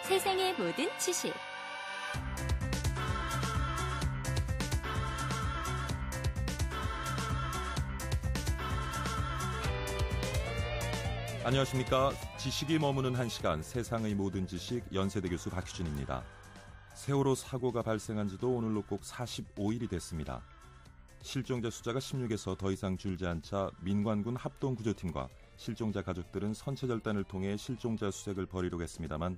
세상의 모든 지식. 안녕하십니까. 지식이 머무는 한 시간, 세상의 모든 지식, 연세대 교수 박희준입니다. 세월호 사고가 발생한 지도 오늘로 꼭 45일이 됐습니다. 실종자 숫자가 16에서 더 이상 줄지 않자 민관군 합동구조팀과 실종자 가족들은 선체절단을 통해 실종자 수색을 벌이려고 했습니다만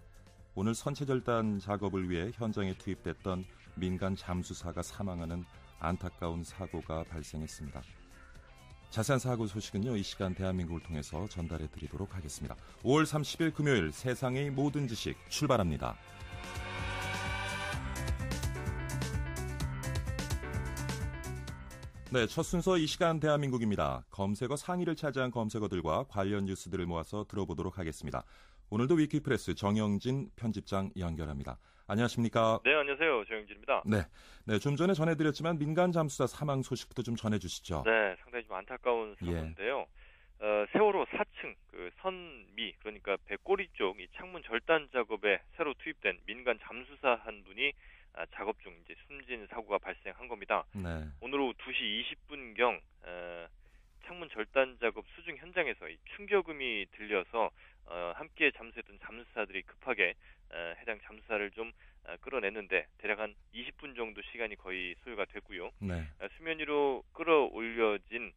오늘 선체절단 작업을 위해 현장에 투입됐던 민간 잠수사가 사망하는 안타까운 사고가 발생했습니다. 자세한 사고 소식은요, 이 시간 대한민국을 통해서 전달해 드리도록 하겠습니다. 5월 30일 금요일 세상의 모든 지식 출발합니다. 네, 첫 순서 이 시간 대한민국입니다. 검색어 상위를 차지한 검색어들과 관련 뉴스들을 모아서 들어보도록 하겠습니다. 오늘도 위키프레스 정영진 편집장 연결합니다. 안녕하십니까? 네, 안녕하세요. 정영진입니다. 네, 좀 전에 전해드렸지만 민간 잠수사 사망 소식부터 좀 전해주시죠. 네, 상당히 좀 안타까운 사고인데요. 세월호 4층 선미, 그러니까 배꼬리 쪽 이 창문 절단 작업에 새로 투입된 민간 잠수사 한 분이 작업 중 이제 숨진 사고가 발생한 겁니다. 네. 오늘 오후 2시 20분경 창문 절단 작업 수중 현장에서 이 충격음이 들려서 함께 잠수했던 잠수사들이 급하게 해당 잠수사를 좀 끌어냈는데 대략 한 20분 정도 시간이 거의 소요가 됐고요. 네. 수면 위로 끌어올려진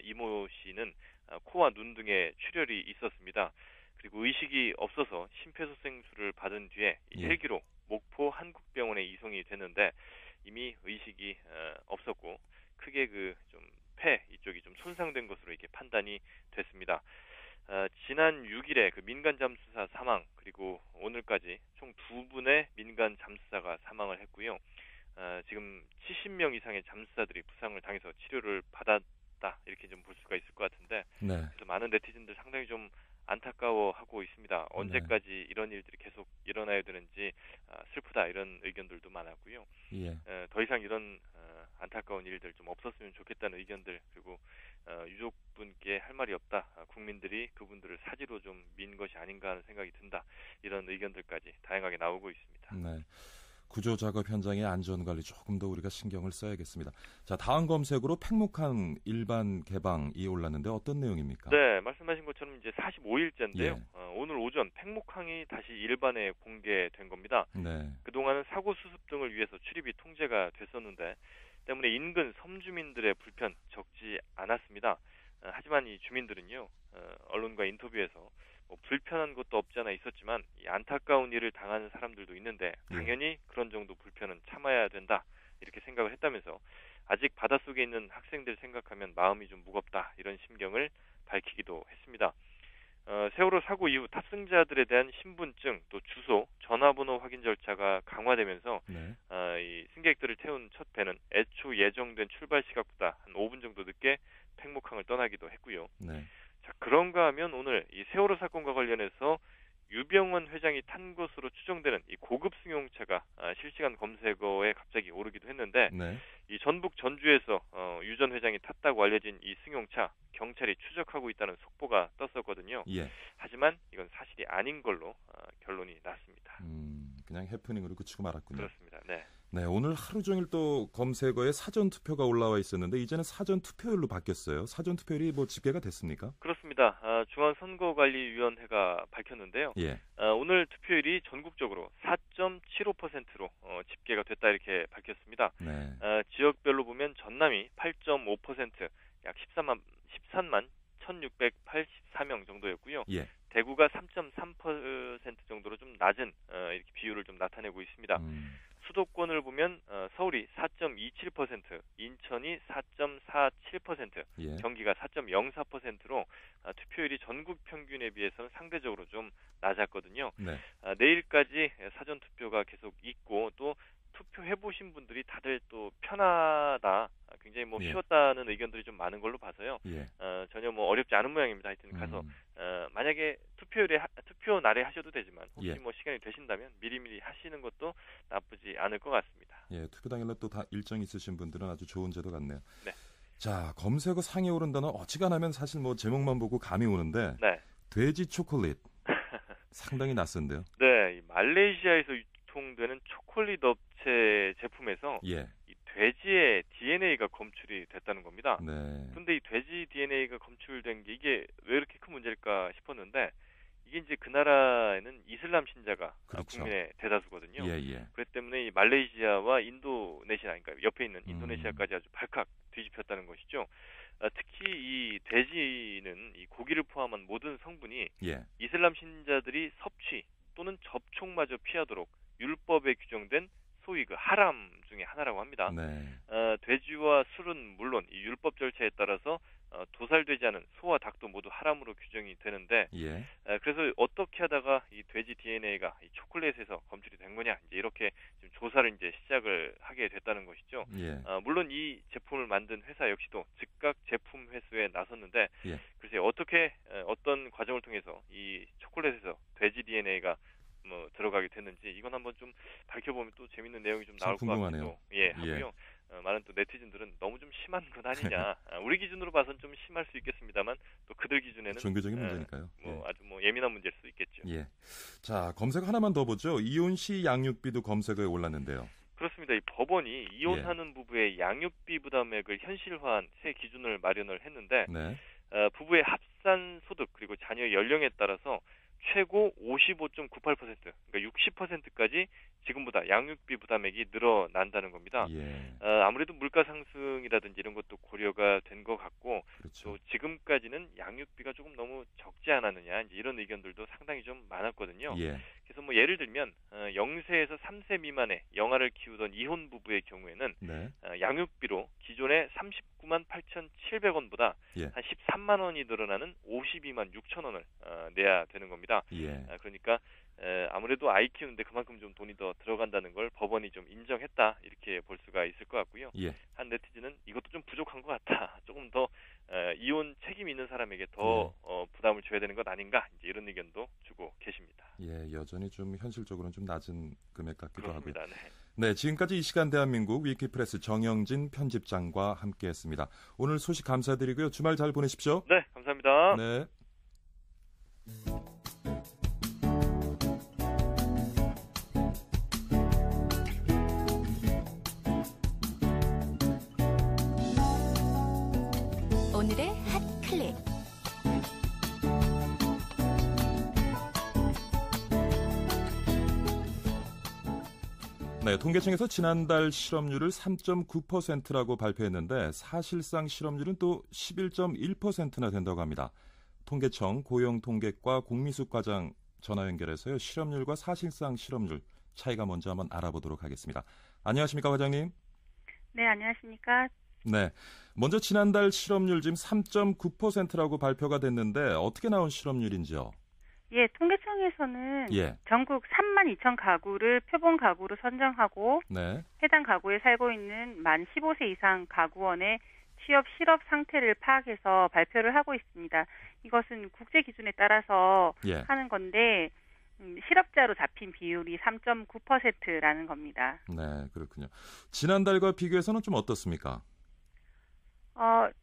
이모 씨는 코와 눈 등에 출혈이 있었습니다. 그리고 의식이 없어서 심폐소생술을 받은 뒤에 헬기로 목포 한국병원에 이송이 됐는데 이미 의식이 없었고 크게 좀 폐 이쪽이 좀 손상된 것으로 이렇게 판단이 됐습니다. 지난 6일에 민간 잠수사 사망 그리고 오늘까지 총 2분의 민간 잠수사가 사망을 했고요. 지금 70명 이상의 잠수사들이 부상을 당해서 치료를 받았다 이렇게 좀 볼 수가 있을 것 같은데 그래서 많은 네티즌들 상당히 좀 안타까워하고 있습니다. 언제까지 이런 일들이 계속 일어나야 되는지 슬프다 이런 의견들도 많았고요. 더 이상 이런 안타까운 일들 좀 없었으면 좋겠다는 의견들 그리고 유족분께 할 말이 없다. 국민들이 그분들을 사지로 좀 민 것이 아닌가 하는 생각이 든다. 이런 의견들까지 다양하게 나오고 있습니다. 네. 구조작업 현장의 안전관리 조금 더 우리가 신경을 써야겠습니다. 자, 다음 검색으로 팽목항 일반 개방이 올랐는데 어떤 내용입니까? 네, 말씀하신 것처럼 이제 45일째인데요. 오늘 오전 팽목항이 다시 일반에 공개된 겁니다. 네. 그동안은 사고 수습 등을 위해서 출입이 통제가 됐었는데 때문에 인근 섬주민들의 불편 적지 않았습니다. 하지만 이 주민들은요, 언론과 인터뷰에서 불편한 것도 없지 않아 있었지만 이 안타까운 일을 당하는 사람들도 있는데 당연히 그런 정도 불편은 참아야 된다 이렇게 생각을 했다면서 아직 바닷속에 있는 학생들 생각하면 마음이 좀 무겁다 이런 심경을 밝히기도 했습니다. 세월호 사고 이후 탑승자들에 대한 신분증 또 주소, 전화번호 확인 절차가 강화되면서 이 승객들을 태운 첫 배는 애초 예정된 출발 시각보다 한 5분 정도 늦게 팽목항을 떠나기도 했고요. 자, 그런가 하면 오늘 이 세월호 사건과 관련해서 유병원 회장이 탄 것으로 추정되는 이 고급 승용차가 실시간 검색어에 갑자기 오르기도 했는데 이 전북 전주에서 유 전 회장이 탔다고 알려진 이 승용차 경찰이 추적하고 있다는 속보가 떴었거든요. 하지만 이건 사실이 아닌 걸로 결론이 났습니다. 그냥 해프닝으로 그치고 말았군요. 그렇습니다. 네, 오늘 하루 종일 또 검색어에 사전 투표가 올라와 있었는데 이제는 사전 투표율로 바뀌었어요. 사전 투표율이 집계가 됐습니까? 그렇습니다. 중앙선거관리위원회가 밝혔는데요. 오늘 투표율이 전국적으로 4.75%로 집계가 됐다 이렇게 밝혔습니다. 지역별로 보면 전남이 8.5%, 약 13만 1,684명 정도였고요. 대구가 3.3% 정도로 좀 낮은 이렇게 비율을 좀 나타내고 있습니다. 수도권을 보면 서울이 4.27%, 인천이 4.47%, 경기가 4.04%로 투표율이 전국 평균에 비해서는 상대적으로 좀 낮았거든요. 내일까지 사전 투표가 계속 있고 또 투표해보신 분들이 다들 또 편하다, 굉장히 쉬웠다는 의견들이 좀 많은 걸로 봐서요. 전혀 어렵지 않은 모양입니다. 하여튼 가서 만약에 투표 날에 하셔도 되지만 혹시 시간이 되신다면 미리미리 하시는 것도 나쁘지 않을 것 같습니다. 투표 당일날 또 다 일정 있으신 분들은 아주 좋은 제도 같네요. 자, 검색어 상에 오른 단어 어지간하면 사실 제목만 보고 감이 오는데 돼지 초콜릿 상당히 낯선데요. 네, 말레이시아에서 유통되는 초콜릿 업체 제품에서 예. 이 돼지의 DNA가 검출이 됐다는 겁니다. 네. 근데 이 돼지 DNA가 검출된 게 이게 왜 이렇게 큰 문제일까 싶었는데 이게 이제 그 나라에는 이슬람 신자가 그렇죠. 국민의 대다수거든요. 예, 예. 그렇기 때문에 이 말레이시아와 인도네시아, 그러니까 옆에 있는 인도네시아까지 아주 발칵 뒤집혔다는 것이죠. 특히 이 돼지는 이 고기를 포함한 모든 성분이 예. 이슬람 신자들이 섭취 또는 접촉마저 피하도록 율법에 규정된 소위 그 하람 중에 하나라고 합니다. 네. 돼지와 술은 물론 이 율법 절차에 따라서 도살되지 않은 소와 닭도 모두 하람으로 규정이 되는데 예. 그래서 어떻게 하다가 이 돼지 DNA가 이 초콜릿에서 검출이 된 거냐 이제 이렇게 지금 조사를 이제 시작을 하게 됐다는 것이죠. 예. 물론 이 제품을 만든 회사 역시도 즉각 제품 회수에 나섰는데 예. 글쎄 어떻게 어떤 과정을 통해서 이 초콜릿에서 돼지 DNA가 뭐 들어가게 됐는지 이건 한번 좀 밝혀보면 또 재밌는 내용이 좀 나올 것 같기도 하고요. 많은 또 네티즌들은 너무 좀 심한 건 아니냐. 우리 기준으로 봐선 좀 심할 수 있겠습니다만 또 그들 기준에는 종교적인 문제니까요. 아주 예민한 문제일 수 있겠죠. 예. 자, 검색 하나만 더 보죠. 이혼시 양육비도 검색어에 올랐는데요. 그렇습니다. 이 법원이 이혼하는 부부의 양육비 부담액을 현실화한 새 기준을 마련을 했는데 네. 부부의 합산 소득 그리고 자녀 연령에 따라서 최고 55.98% 그러니까 60%까지 지금보다 양육비 부담액이 늘어난다는 겁니다. 예. 아무래도 물가 상승이라든지 이런 것도 고려가 된 것 같고 그렇죠. 또 지금까지는 양육비가 조금 너무 적지 않았느냐 이제 이런 의견들도 상당히 좀 많았거든요. 예. 그래서 뭐 예를 들면 0세에서 3세 미만의 영아를 키우던 이혼 부부의 경우에는 네. 양육비로 기존의 39만 8,700원보다 예. 한 13만 원이 늘어나는 52만 6천 원을 내야 되는 겁니다. 예. 그러니까 아무래도 아이 키우는데 그만큼 좀 돈이 더 들어간다는 걸 법원이 좀 인정했다 이렇게 볼 수가 있을 것 같고요. 예. 한 네티즌은 이것도 좀 부족한 것 같다. 조금 더 이혼 책임 있는 사람에게 더 부담을 줘야 되는 것 아닌가 이제 이런 의견도 주고 계십니다. 예, 여전히 좀 현실적으로는 좀 낮은 금액 같기도 그렇습니다. 하고요. 네. 네, 지금까지 이 시간 대한민국 위키프레스 정영진 편집장과 함께했습니다. 오늘 소식 감사드리고요. 주말 잘 보내십시오. 네, 감사합니다. 네. 오늘의 핫 클릭. 네, 통계청에서 지난달 실업률을 3.9%라고 발표했는데 사실상 실업률은 또 11.1%나 된다고 합니다. 통계청 고용통계과 공미숙 과장 전화 연결해서요. 실업률과 사실상 실업률 차이가 먼저 한번 알아보도록 하겠습니다. 안녕하십니까, 과장님? 네, 안녕하십니까? 네, 먼저 지난달 실업률 지금 3.9%라고 발표가 됐는데 어떻게 나온 실업률인지요? 예, 통계청에서는 예. 전국 3만 2천 가구를 표본 가구로 선정하고 네. 해당 가구에 살고 있는 만 15세 이상 가구원의 취업 실업 상태를 파악해서 발표를 하고 있습니다. 이것은 국제 기준에 따라서 하는 건데 실업자로 잡힌 비율이 3.9%라는 겁니다. 네, 그렇군요. 지난달과 비교해서는 좀 어떻습니까?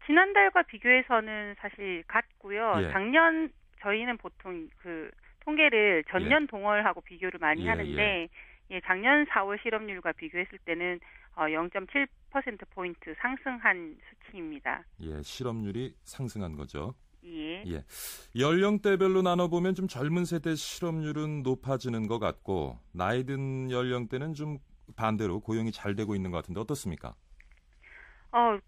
지난달과 비교해서는 사실 같고요. 예. 작년 저희는 보통 그 통계를 전년 동월하고 비교를 많이 하는데 작년 4월 실업률과 비교했을 때는 0.7%포인트 상승한 수치입니다. 예, 실업률이 상승한 거죠. 예. 예. 연령대별로 나눠보면 좀 젊은 세대 실업률은 높아지는 것 같고 나이 든 연령대는 좀 반대로 고용이 잘 되고 있는 것 같은데 어떻습니까?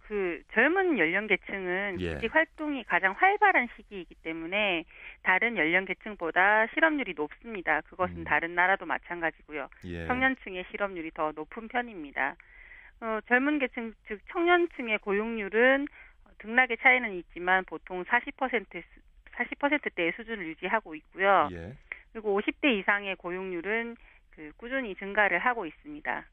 그 젊은 연령계층은 구직 활동이 가장 활발한 시기이기 때문에 다른 연령계층보다 실업률이 높습니다. 그것은 다른 나라도 마찬가지고요. 청년층의 실업률이 더 높은 편입니다. 젊은 계층, 즉 청년층의 고용률은 등락의 차이는 있지만 보통 40%대의 수준을 유지하고 있고요. 그리고 50대 이상의 고용률은 꾸준히 증가를 하고 있습니다.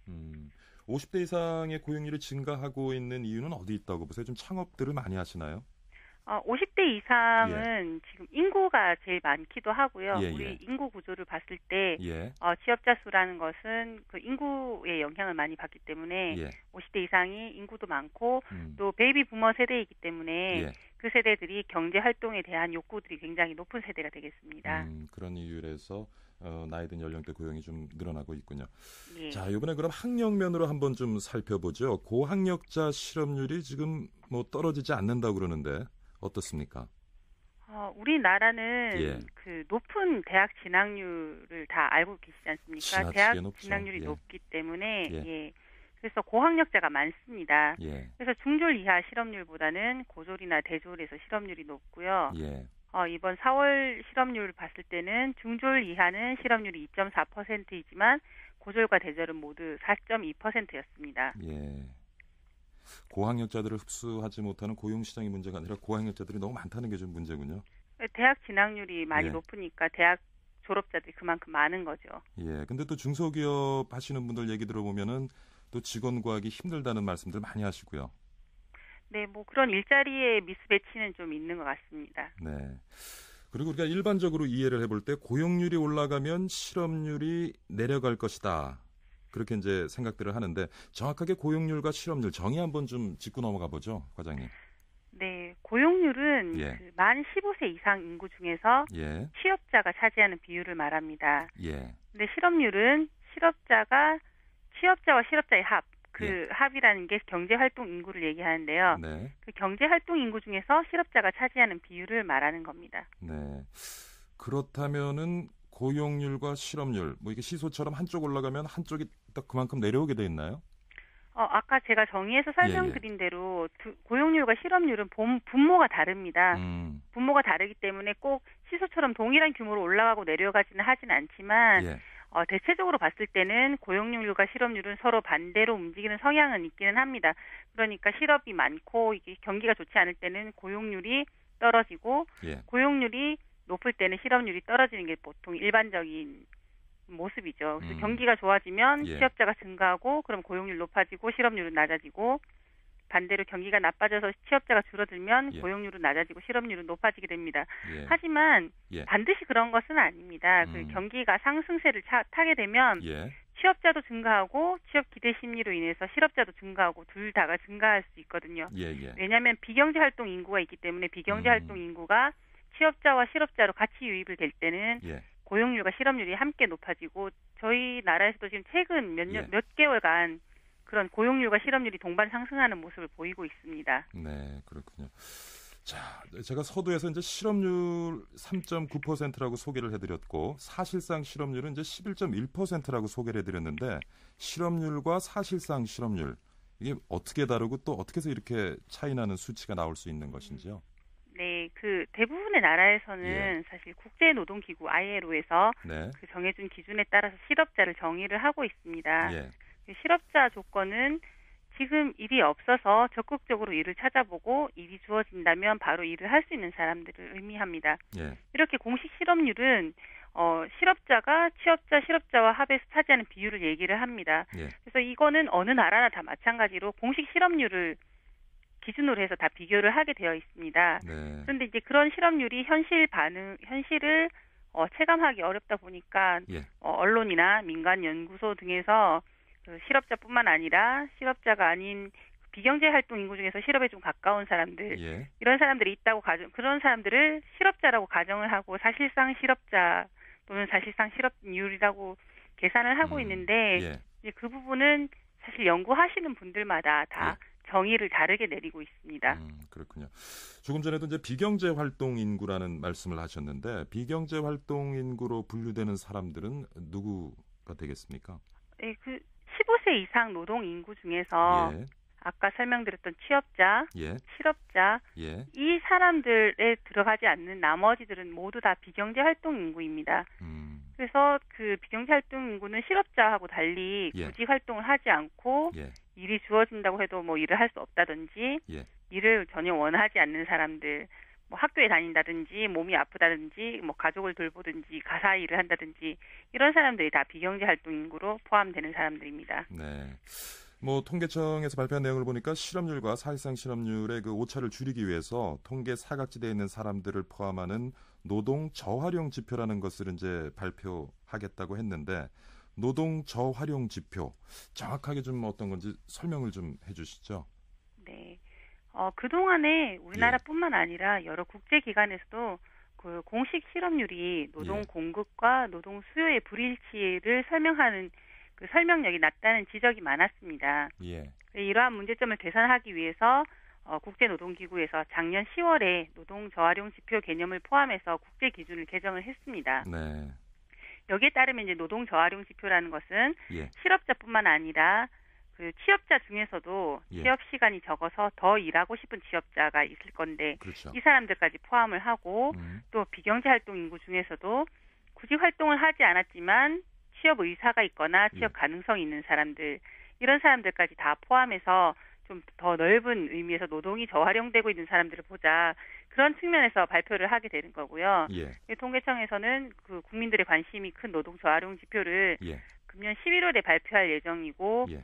50대 이상의 고용률이 증가하고 있는 이유는 어디 있다고 보세요? 좀 창업들을 많이 하시나요? 50대 이상은 지금 인구가 제일 많기도 하고요. 우리 인구 구조를 봤을 때 취업자 수라는 것은 그 인구의 영향을 많이 받기 때문에 50대 이상이 인구도 많고 또 베이비 부머 세대이기 때문에 그 세대들이 경제 활동에 대한 욕구들이 굉장히 높은 세대가 되겠습니다. 그런 이유에서 나이 든 연령대 고용이 좀 늘어나고 있군요. 예. 자, 이번에 그럼 학력면으로 한번 좀 살펴보죠. 고학력자 실업률이 지금 뭐 떨어지지 않는다고 그러는데 어떻습니까? 우리나라는 예. 그 높은 대학 진학률을 다 알고 계시지 않습니까? 지나치게 대학 높죠. 진학률이 예. 높기 때문에 예. 그래서 고학력자가 많습니다. 예. 그래서 중졸 이하 실업률보다는 고졸이나 대졸에서 실업률이 높고요. 예. 이번 4월 실업률 봤을 때는 중졸 이하는 실업률이 2.4%이지만 고졸과 대졸은 모두 4.2%였습니다. 예. 고학력자들을 흡수하지 못하는 고용시장의 문제가 아니라 고학력자들이 너무 많다는 게 좀 문제군요. 대학 진학률이 많이 예. 높으니까 대학 졸업자들이 그만큼 많은 거죠. 예. 근데 또 중소기업 하시는 분들 얘기 들어보면은 또 직원 구하기 힘들다는 말씀들 많이 하시고요. 네, 뭐 그런 일자리의 미스매치는 좀 있는 것 같습니다. 네. 그리고 우리가 일반적으로 이해를 해볼 때 고용률이 올라가면 실업률이 내려갈 것이다. 그렇게 이제 생각들을 하는데 정확하게 고용률과 실업률 정의 한번 좀 짚고 넘어가 보죠, 과장님. 네, 고용률은 예. 만 15세 이상 인구 중에서 예. 취업자가 차지하는 비율을 말합니다. 예. 근데 실업률은 취업자와 실업자의 합, 합이라는 게 경제활동 인구를 얘기하는데요. 네. 그 경제활동 인구 중에서 실업자가 차지하는 비율을 말하는 겁니다. 네. 그렇다면은 고용률과 실업률, 뭐 이게 시소처럼 한쪽 올라가면 한쪽이 딱 그만큼 내려오게 돼 있나요? 아까 제가 정의해서 설명드린 대로 고용률과 실업률은 분모가 다릅니다. 분모가 다르기 때문에 꼭 시소처럼 동일한 규모로 올라가고 내려가지는 하진 않지만 예. 대체적으로 봤을 때는 고용률과 실업률은 서로 반대로 움직이는 성향은 있기는 합니다. 그러니까 실업이 많고 이게 경기가 좋지 않을 때는 고용률이 떨어지고 예. 고용률이 높을 때는 실업률이 떨어지는 게 보통 일반적인 모습이죠. 그래서 경기가 좋아지면 예. 취업자가 증가하고 그럼 고용률 높아지고 실업률은 낮아지고 반대로 경기가 나빠져서 취업자가 줄어들면 예. 고용률은 낮아지고 실업률은 높아지게 됩니다. 예. 하지만 예. 반드시 그런 것은 아닙니다. 그 경기가 상승세를 타게 되면 예. 취업자도 증가하고 취업 기대 심리로 인해서 실업자도 증가하고 둘 다가 증가할 수 있거든요. 예. 예. 왜냐하면 비경제 활동 인구가 있기 때문에 비경제 활동 인구가 취업자와 실업자로 같이 유입을 될 때는 예. 고용률과 실업률이 함께 높아지고 저희 나라에서도 지금 최근 몇 개월간 그런 고용률과 실업률이 동반 상승하는 모습을 보이고 있습니다. 네, 그렇군요. 자, 제가 서두에서 이제 실업률 3.9%라고 소개를 해드렸고 사실상 실업률은 이제 11.1%라고 소개를 해드렸는데 실업률과 사실상 실업률 이게 어떻게 다르고 또 어떻게 해서 이렇게 차이 나는 수치가 나올 수 있는 것인지요? 네, 그 대부분의 나라에서는 예. 사실 국제노동기구 ILO에서 네. 그 정해준 기준에 따라서 실업자를 정의를 하고 있습니다. 예. 그 실업자 조건은 지금 일이 없어서 적극적으로 일을 찾아보고 일이 주어진다면 바로 일을 할 수 있는 사람들을 의미합니다. 예. 이렇게 공식 실업률은 실업자가 취업자, 실업자와 합해서 차지하는 비율을 얘기를 합니다. 예. 그래서 이거는 어느 나라나 다 마찬가지로 공식 실업률을 기준으로 해서 다 비교를 하게 되어 있습니다. 네. 그런데 이제 그런 실업률이 현실을 체감하기 어렵다 보니까 예. 언론이나 민간 연구소 등에서 그 실업자뿐만 아니라 실업자가 아닌 비경제 활동 인구 중에서 실업에 좀 가까운 사람들 예. 이런 사람들이 있다고 그런 사람들을 실업자라고 가정을 하고 사실상 실업자 또는 사실상 실업률이라고 계산을 하고 있는데 예. 이제 그 부분은 사실 연구하시는 분들마다 다 정의를 다르게 내리고 있습니다. 그렇군요. 조금 전에도 이제 비경제 활동 인구라는 말씀을 하셨는데 비경제 활동 인구로 분류되는 사람들은 누구가 되겠습니까? 네, 그 15세 이상 노동 인구 중에서 예. 아까 설명드렸던 취업자, 예. 실업자 예. 이 사람들에 들어가지 않는 나머지들은 모두 다 비경제 활동 인구입니다. 그래서 그 비경제 활동 인구는 실업자하고 달리 예. 굳이 활동을 하지 않고 예. 일이 주어진다고 해도 뭐 일을 할 수 없다든지 예. 일을 전혀 원하지 않는 사람들 뭐 학교에 다닌다든지 몸이 아프다든지 뭐 가족을 돌보든지 가사 일을 한다든지 이런 사람들이 다 비경제 활동 인구로 포함되는 사람들입니다. 네. 뭐 통계청에서 발표한 내용을 보니까 실업률과 사실상 실업률의 그 오차를 줄이기 위해서 통계 사각지대에 있는 사람들을 포함하는 노동 저활용 지표라는 것을 이제 발표하겠다고 했는데 노동 저활용 지표 정확하게 좀 어떤 건지 설명을 좀 해주시죠. 네. 그동안에 우리나라뿐만 아니라 여러 국제기관에서도 그 공식 실업률이 노동 예. 공급과 노동 수요의 불일치를 설명하는 그 설명력이 낮다는 지적이 많았습니다. 예. 이러한 문제점을 개선하기 위해서 국제노동기구에서 작년 10월에 노동 저활용 지표 개념을 포함해서 국제 기준을 개정을 했습니다. 네. 여기에 따르면 이제 노동 저활용 지표라는 것은 예. 실업자뿐만 아니라 그 취업자 중에서도 예. 취업 시간이 적어서 더 일하고 싶은 취업자가 있을 건데 그렇죠. 이 사람들까지 포함을 하고 또 비경제 활동 인구 중에서도 굳이 활동을 하지 않았지만 취업 의사가 있거나 취업 가능성이 있는 사람들 이런 사람들까지 다 포함해서 좀 더 넓은 의미에서 노동이 저활용되고 있는 사람들을 보자 그런 측면에서 발표를 하게 되는 거고요. 예. 통계청에서는 그 국민들의 관심이 큰 노동 저활용 지표를 예. 금년 11월에 발표할 예정이고 예.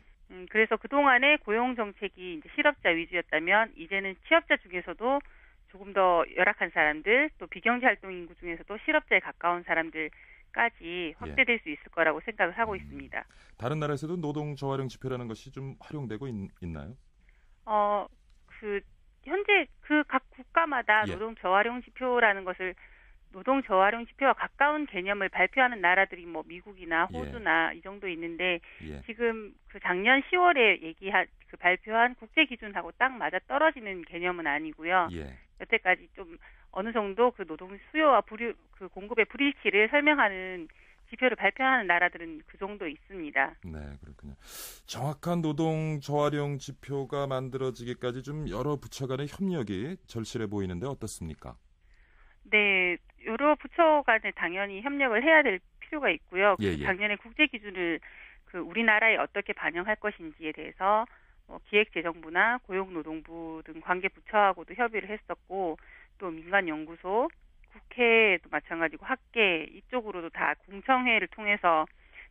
그래서 그동안의 고용 정책이 이제 실업자 위주였다면 이제는 취업자 중에서도 조금 더 열악한 사람들 또 비경제 활동 인구 중에서도 실업자에 가까운 사람들까지 확대될 수 있을 거라고 생각을 하고 있습니다. 다른 나라에서도 노동 저활용 지표라는 것이 좀 활용되고 있나요? 현재 그 각 국가마다 예. 노동 저활용 지표라는 것을 노동 저활용 지표와 가까운 개념을 발표하는 나라들이 뭐 미국이나 호주나 이 정도 있는데 지금 그 작년 10월에 발표한 국제 기준하고 딱 맞아 떨어지는 개념은 아니고요. 여태까지 좀 어느 정도 그 노동 수요와 그 공급의 불일치를 설명하는 지표를 발표하는 나라들은 그 정도 있습니다. 네, 그렇군요. 정확한 노동 저활용 지표가 만들어지기까지 좀 여러 부처 간의 협력이 절실해 보이는데 어떻습니까? 네, 여러 부처 간에 당연히 협력을 해야 될 필요가 있고요. 작년에 국제 기준을 그 우리나라에 어떻게 반영할 것인지에 대해서 기획재정부나 고용노동부 등 관계 부처하고도 협의를 했었고 또 민간연구소, 국회도 마찬가지고 학계 이쪽으로도 다 공청회를 통해서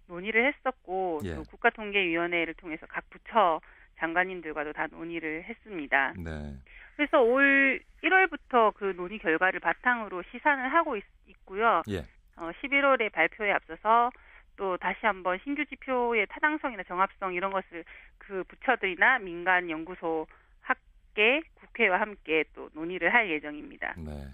논의를 했었고 또 국가통계위원회를 통해서 각 부처 장관님들과도 다 논의를 했습니다. 네. 그래서 올 1월부터 그 논의 결과를 바탕으로 시산을 하고 있고요. 11월에 발표에 앞서서 또 다시 한번 신규 지표의 타당성이나 정합성 이런 것을 그 부처들이나 민간 연구소, 학계, 국회와 함께 또 논의를 할 예정입니다. 네.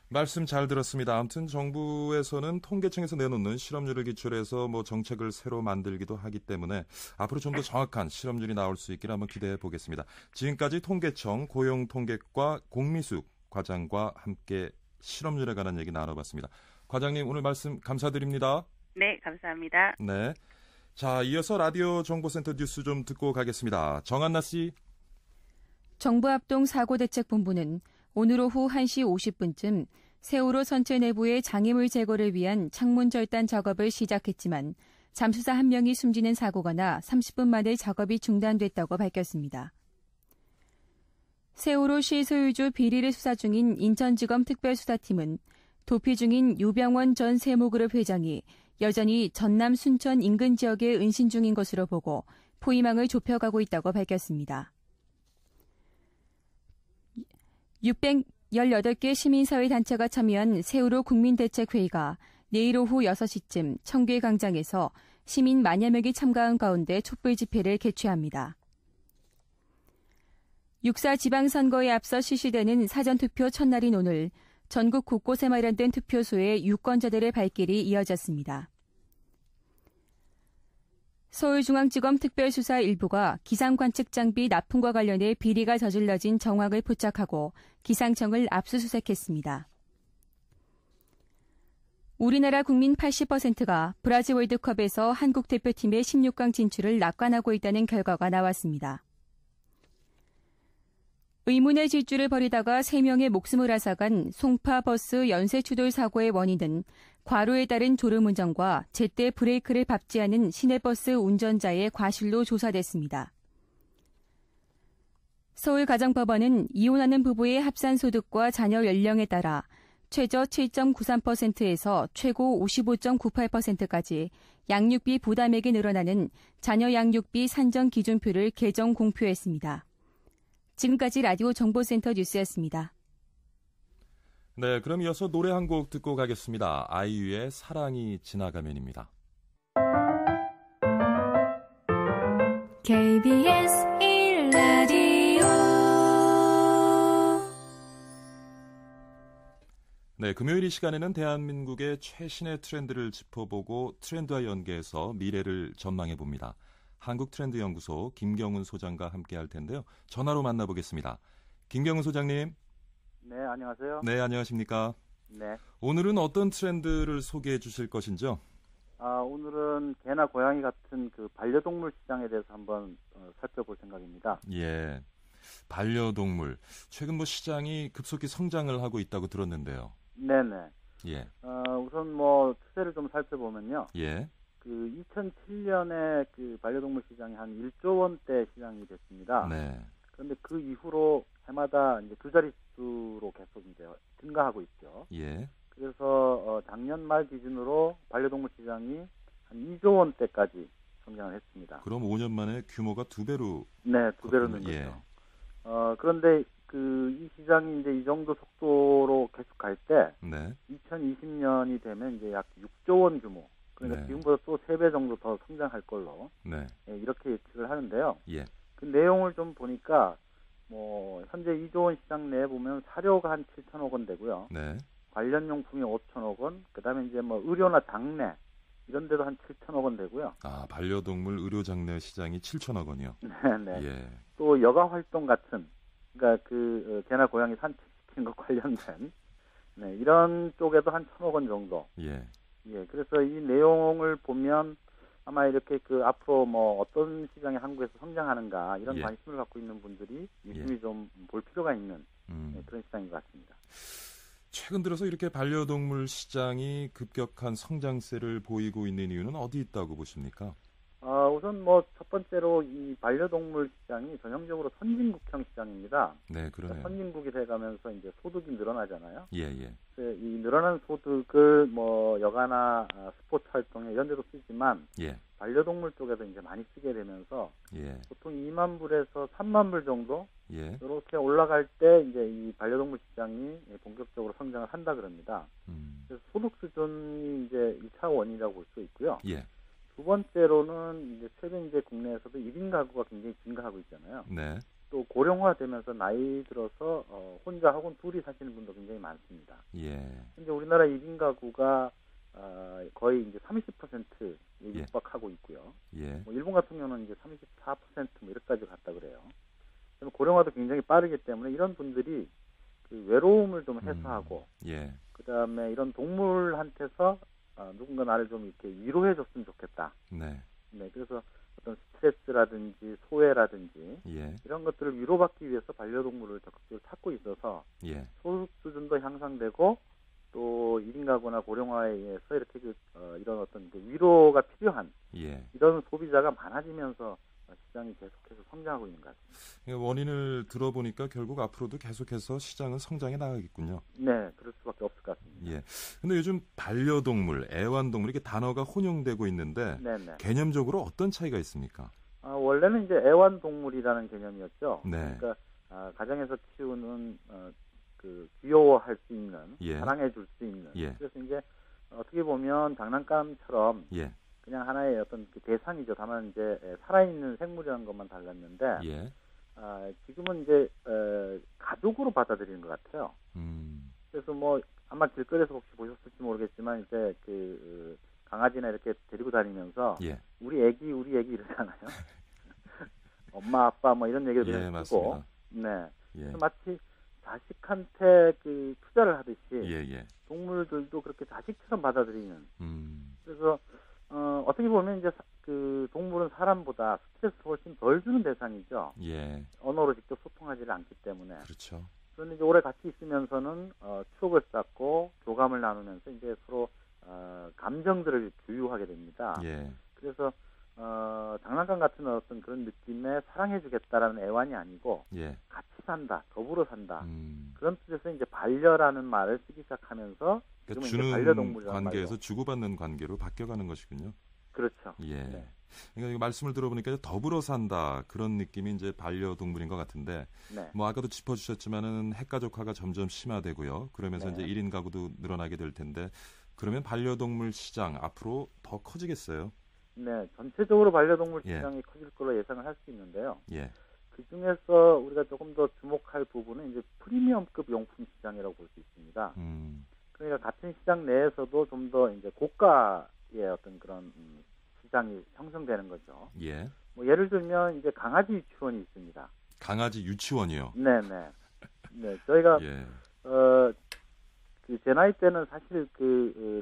말씀 잘 들었습니다. 아무튼 정부에서는 통계청에서 내놓는 실업률을 기초로 해서 정책을 새로 만들기도 하기 때문에 앞으로 좀 더 정확한 실업률이 나올 수 있기를 한번 기대해 보겠습니다. 지금까지 통계청 고용통계과 공미숙 과장과 함께 실업률에 관한 얘기 나눠봤습니다. 과장님 오늘 말씀 감사드립니다. 네, 감사합니다. 네. 자, 이어서 라디오 정보센터 뉴스 좀 듣고 가겠습니다. 정한나 씨. 정부합동사고대책본부는 오늘 오후 1시 50분쯤 세월호 선체 내부의 장애물 제거를 위한 창문 절단 작업을 시작했지만 잠수사 1명이 숨지는 사고가 나 30분 만에 작업이 중단됐다고 밝혔습니다. 세월호 실소유주 비리를 수사 중인 인천지검 특별수사팀은 도피 중인 유병원 전 세모그룹 회장이 여전히 전남 순천 인근 지역에 은신 중인 것으로 보고 포위망을 좁혀가고 있다고 밝혔습니다. 618개 시민사회단체가 참여한 세월호 국민대책회의가 내일 오후 6시쯤 청계 광장에서 시민 만여 명이 참가한 가운데 촛불 집회를 개최합니다. 6.4 지방선거에 앞서 실시되는 사전투표 첫날인 오늘 전국 곳곳에 마련된 투표소에 유권자들의 발길이 이어졌습니다. 서울중앙지검 특별수사 일부가 기상관측장비 납품과 관련해 비리가 저질러진 정황을 포착하고 기상청을 압수수색했습니다. 우리나라 국민 80%가 브라질 월드컵에서 한국 대표팀의 16강 진출을 낙관하고 있다는 결과가 나왔습니다. 의문의 질주를 벌이다가 3명의 목숨을 앗아간 송파 버스 연쇄 추돌 사고의 원인은 과로에 따른 졸음운전과 제때 브레이크를 밟지 않은 시내버스 운전자의 과실로 조사됐습니다. 서울가정법원은 이혼하는 부부의 합산 소득과 자녀 연령에 따라 최저 7.93%에서 최고 55.98%까지 양육비 부담액이 늘어나는 자녀 양육비 산정 기준표를 개정 공표했습니다. 지금까지 라디오 정보센터 뉴스였습니다. 네, 그럼 이어서 노래 한 곡 듣고 가겠습니다. 아이유의 사랑이 지나가면입니다. KBS 1라디오 네, 금요일 이 시간에는 대한민국의 최신의 트렌드를 짚어보고 트렌드와 연계해서 미래를 전망해 봅니다. 한국트렌드연구소 김경훈 소장과 함께 할 텐데요. 전화로 만나보겠습니다. 김경훈 소장님. 네, 안녕하세요. 네, 안녕하십니까? 네. 오늘은 어떤 트렌드를 소개해 주실 것인지요? 오늘은 개나 고양이 같은 그 반려동물 시장에 대해서 한번 살펴볼 생각입니다. 예. 반려동물. 최근 시장이 급속히 성장을 하고 있다고 들었는데요. 네네. 예. 우선 추세를 좀 살펴보면요. 예. 그 2007년에 그 반려동물 시장이 한 1조 원대 시장이 됐습니다. 네. 그런데 그 이후로 해마다 이제 두 자릿수로 계속 이제 증가하고 있죠. 예. 그래서 작년 말 기준으로 반려동물 시장이 한 2조 원대까지 성장을 했습니다. 그럼 5년 만에 규모가 2배로. 네, 2배로 는 예. 거죠. 그런데 이 시장이 이제 이 정도 속도로 계속 갈 때, 네. 2020년이 되면 이제 약 6조 원 규모, 그러니까 네. 지금보다 또 3배 정도 더 성장할 걸로, 네. 이렇게 예측을 하는데요. 예. 그 내용을 좀 보니까, 현재 2조 원 시장 내에 보면 사료가 한 7천억 원 되고요. 네. 관련용품이 5천억 원, 그 다음에 이제 의료나 장례, 이런 데도 한 7천억 원 되고요. 반려동물 의료장례 시장이 7천억 원이요. 네네. 예. 또 여가 활동 같은, 그러니까 개나 고양이 산책시키는 것 관련된, 네, 이런 쪽에도 한 1,000억 원 정도. 예. 예, 그래서 이 내용을 보면 아마 이렇게 앞으로 어떤 시장이 한국에서 성장하는가 이런 예. 관심을 갖고 있는 분들이 유심히 좀 볼 필요가 있는 그런 시장인 것 같습니다. 최근 들어서 이렇게 반려동물 시장이 급격한 성장세를 보이고 있는 이유는 어디 있다고 보십니까? 우선 첫 번째로 이 반려동물 시장이 전형적으로 선진국형 시장입니다. 네, 그러네요. 그러니까 선진국이 돼가면서 이제 소득이 늘어나잖아요. 예, 예. 이 늘어난 소득을 여가나 스포츠 활동에 이런 데도 쓰지만 예. 반려동물 쪽에도 이제 많이 쓰게 되면서 예. 보통 2만 불에서 3만 불 정도 예. 이렇게 올라갈 때 이제 이 반려동물 시장이 본격적으로 성장을 한다 그럽니다. 그래서 소득 수준이 이제 1차 원인이라고 볼 수 있고요. 예. 두 번째로는 이제 최근 이제 국내에서도 1인 가구가 굉장히 증가하고 있잖아요. 네. 또 고령화되면서 나이 들어서 혼자 혹은 둘이 사시는 분도 굉장히 많습니다. 예. 현재 우리나라 1인 가구가 거의 이제 30%에 예. 육박하고 있고요. 예. 일본 같은 경우는 이제 34% 이렇게까지 갔다 그래요. 그럼 고령화도 굉장히 빠르기 때문에 이런 분들이 그 외로움을 좀 해소하고, 예. 그 다음에 이런 동물한테서 누군가 나를 좀 이렇게 위로해줬으면 좋겠다. 네. 네, 그래서 어떤 스트레스라든지 소외라든지 예. 이런 것들을 위로받기 위해서 반려동물을 적극적으로 찾고 있어서 예. 소득 수준도 향상되고 또 1인 가구나 고령화에 의해서 이렇게 이런 어떤 위로가 필요한 예. 이런 소비자가 많아지면서 시장이 계속해서 성장하고 있는 것 같습니다. 원인을 들어보니까 결국 앞으로도 계속해서 시장은 성장해 나가겠군요. 네, 그럴 수밖에 없을 것 같습니다. 예. 근데 요즘 반려동물, 애완동물 이게 단어가 혼용되고 있는데 네네. 개념적으로 어떤 차이가 있습니까? 원래는 이제 애완동물이라는 개념이었죠. 네. 그러니까 가정에서 키우는 귀여워할 수 있는, 예. 사랑해 줄 수 있는. 예. 그래서 이제 어떻게 보면 장난감처럼 예. 그냥 하나의 어떤 대상이죠. 다만 이제 살아있는 생물이라는 것만 달랐는데 예. 지금은 이제 가족으로 받아들이는 것 같아요. 그래서 아마 길거리에서 혹시 보셨을지 모르겠지만 이제 강아지나 이렇게 데리고 다니면서 예. 우리 애기 이러잖아요. 엄마 아빠 이런 얘기를 예, 듣고 맞습니다. 네. 예. 마치 자식한테 투자를 하듯이 예. 동물들도 그렇게 자식처럼 받아들이는. 그래서 어떻게 보면 이제 동물은 사람보다 스트레스 훨씬 덜 주는 대상이죠. 예. 언어로 직접 소통하지를 않기 때문에. 그렇죠. 그런데 이제 오래 같이 있으면서는 추억을 쌓고 교감을 나누면서 이제 서로 감정들을 교유하게 됩니다. 예. 그래서 장난감 같은 어떤 그런 느낌의 사랑해주겠다라는 애완이 아니고 예. 같이 산다, 더불어 산다. 그런 뜻에서 이제 반려라는 말을 쓰기 시작하면서 그러니까 지금은 주는 이제 반려동물이라는 관계에서 말로. 주고받는 관계로 바뀌어가는 것이군요. 그렇죠. 예. 네. 그러니까 말씀을 들어보니까 더불어 산다 그런 느낌이 이제 반려동물인 것 같은데, 네. 아까도 짚어주셨지만은 핵가족화가 점점 심화되고요. 그러면서 네. 이제 1인 가구도 늘어나게 될 텐데, 그러면 반려동물 시장 앞으로 더 커지겠어요? 네, 전체적으로 반려동물 예. 시장이 커질 걸로 예상을 할 수 있는데요. 예. 그 중에서 우리가 조금 더 주목할 부분은 이제 프리미엄급 용품 시장이라고 볼 수 있습니다. 그러니까 같은 시장 내에서도 좀 더 이제 고가의 어떤 그런 시장이 형성되는 거죠. 예. 뭐 예를 들면 이제 강아지 유치원이 있습니다. 강아지 유치원이요? 네네. 네, 저희가 예. 제 나이 때는 사실